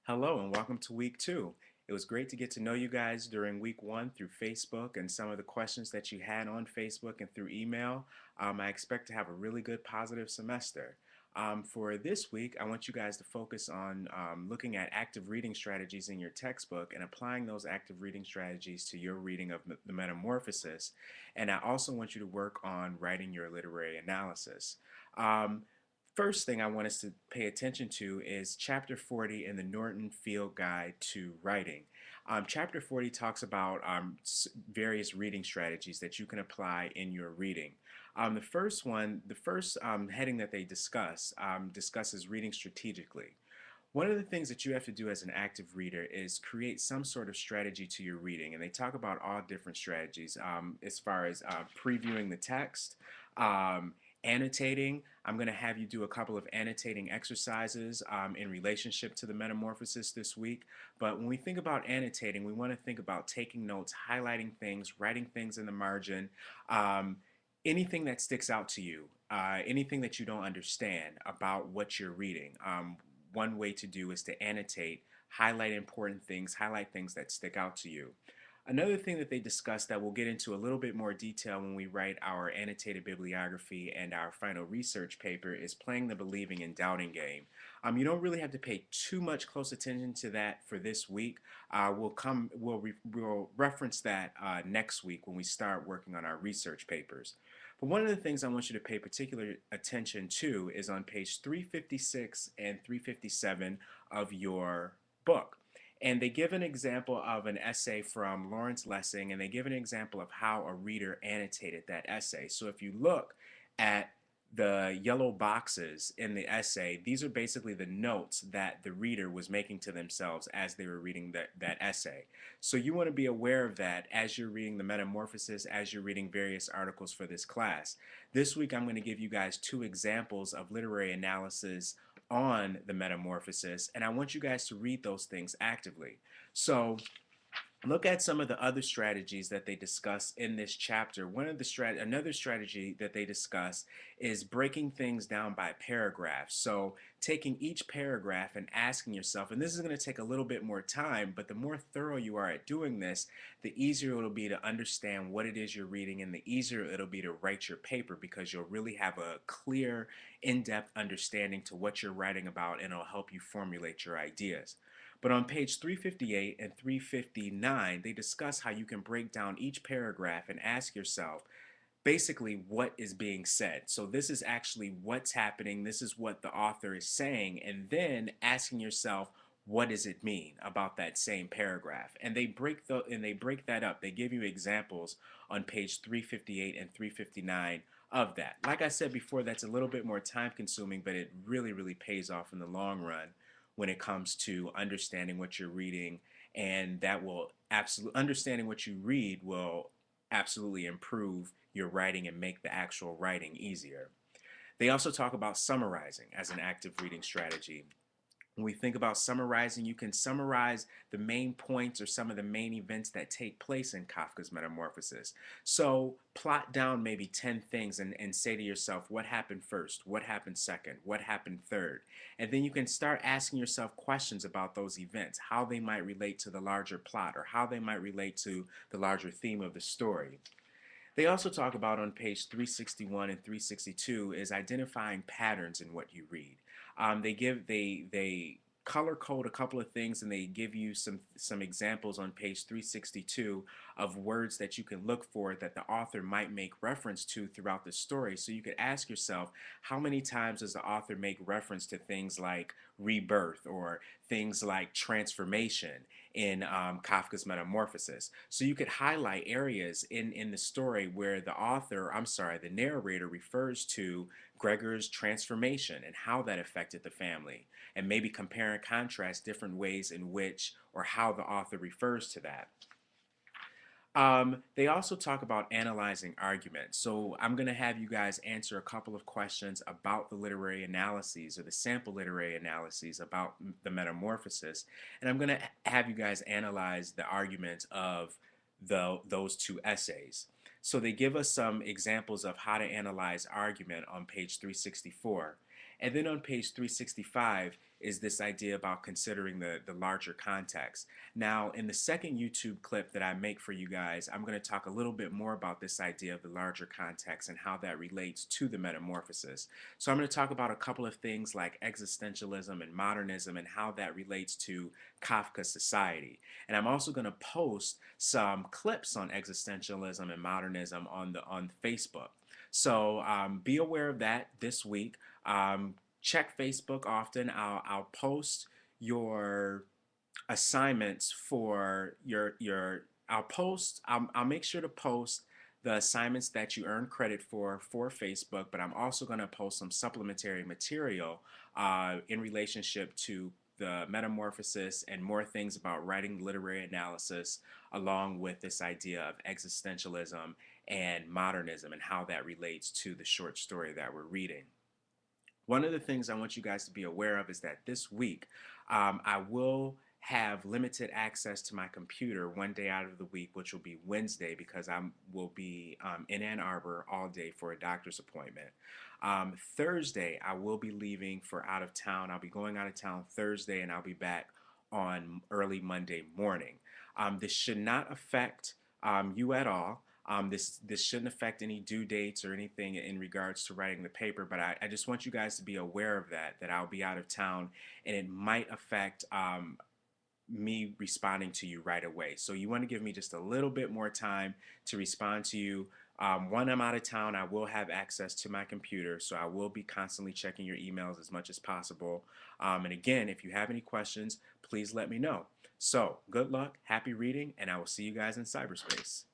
Hello and welcome to week 2. It was great to get to know you guys during week 1 through Facebook and some of the questions that you had on Facebook and through email. I expect to have a really good positive semester. For this week, I want you guys to focus on looking at active reading strategies in your textbook and applying those active reading strategies to your reading of the Metamorphosis. And I also want you to work on writing your literary analysis. Um, First thing I want us to pay attention to is Chapter 40 in the Norton Field Guide to Writing. Chapter 40 talks about various reading strategies that you can apply in your reading. The first heading that they discuss discusses reading strategically. One of the things that you have to do as an active reader is create some sort of strategy to your reading, and they talk about all different strategies as far as previewing the text, annotating. I'm going to have you do a couple of annotating exercises in relationship to the Metamorphosis this week. But when we think about annotating, we want to think about taking notes, highlighting things, writing things in the margin, anything that sticks out to you, anything that you don't understand about what you're reading. One way to do is to annotate, highlight important things, highlight things that stick out to you. Another thing that they discuss that we'll get into a little bit more detail when we write our annotated bibliography and our final research paper is playing the believing and doubting game. You don't really have to pay too much close attention to that for this week. We'll reference that next week when we start working on our research papers. But one of the things I want you to pay particular attention to is on page 356 and 357 of your book. And they give an example of an essay from Lawrence Lessing, and they give an example of how a reader annotated that essay. So if you look at the yellow boxes in the essay, these are basically the notes that the reader was making to themselves as they were reading that essay. So you want to be aware of that as you're reading the Metamorphosis, as you're reading various articles for this class. This week I'm going to give you guys 2 examples of literary analysis on the Metamorphosis, and I want you guys to read those things actively. So look at some of the other strategies that they discuss in this chapter. Another strategy that they discuss is breaking things down by paragraphs. So taking each paragraph and asking yourself, and this is going to take a little bit more time, but the more thorough you are at doing this, the easier it'll be to understand what it is you're reading, and the easier it'll be to write your paper because you'll really have a clear, in-depth understanding to what you're writing about, and it'll help you formulate your ideas. But on page 358 and 359, they discuss how you can break down each paragraph and ask yourself basically what is being said. So this is actually what's happening, this is what the author is saying, and then asking yourself, what does it mean about that same paragraph? And they break that up. They give you examples on page 358 and 359 of that. Like I said before, that's a little bit more time consuming, but it really, really pays off in the long run when it comes to understanding what you're reading, and that will absolutely understanding what you read will absolutely improve your writing and make the actual writing easier. They also talk about summarizing as an active reading strategy. When we think about summarizing, you can summarize the main points or some of the main events that take place in Kafka's Metamorphosis. So plot down maybe 10 things and say to yourself, what happened first? What happened second? What happened third? And then you can start asking yourself questions about those events, how they might relate to the larger plot or how they might relate to the larger theme of the story. They also talk about on page 361 and 362 is identifying patterns in what you read. They color code a couple of things, and they give you some examples on page 362 of words that you can look for that the author might make reference to throughout the story. So you could ask yourself, how many times does the author make reference to things like rebirth or things like transformation in Kafka's Metamorphosis? So you could highlight areas in the story where the narrator refers to Gregor's transformation and how that affected the family, and maybe compare and contrast different ways in which or how the author refers to that. They also talk about analyzing arguments. So I'm going to have you guys answer a couple of questions about the literary analyses or the sample literary analyses about the Metamorphosis. And I'm going to have you guys analyze the arguments of those 2 essays. So they give us some examples of how to analyze argument on page 364. And then on page 365 is this idea about considering the larger context. Now, in the second YouTube clip that I make for you guys, I'm going to talk a little bit more about this idea of the larger context and how that relates to the metamorphosis. So I'm going to talk about a couple of things like existentialism and modernism and how that relates to Kafka's society. And I'm also going to post some clips on existentialism and modernism on Facebook. So be aware of that this week. Check Facebook often. I'll post your assignments for your I'll make sure to post the assignments that you earn credit for Facebook, but I'm also going to post some supplementary material in relationship to the metamorphosis and more things about writing literary analysis, along with this idea of existentialism and modernism and how that relates to the short story that we're reading. One of the things I want you guys to be aware of is that this week I will have limited access to my computer one day out of the week, which will be Wednesday, because I will be in Ann Arbor all day for a doctor's appointment. Thursday, I will be leaving for out of town. I'll be going out of town Thursday, and I'll be back on early Monday morning. This should not affect you at all. This shouldn't affect any due dates or anything in regards to writing the paper, but I just want you guys to be aware of that I'll be out of town, and it might affect me responding to you right away. So you want to give me just a little bit more time to respond to you. When I'm out of town, I will have access to my computer, so I will be constantly checking your emails as much as possible. And again, if you have any questions, please let me know. So good luck, happy reading, and I will see you guys in cyberspace.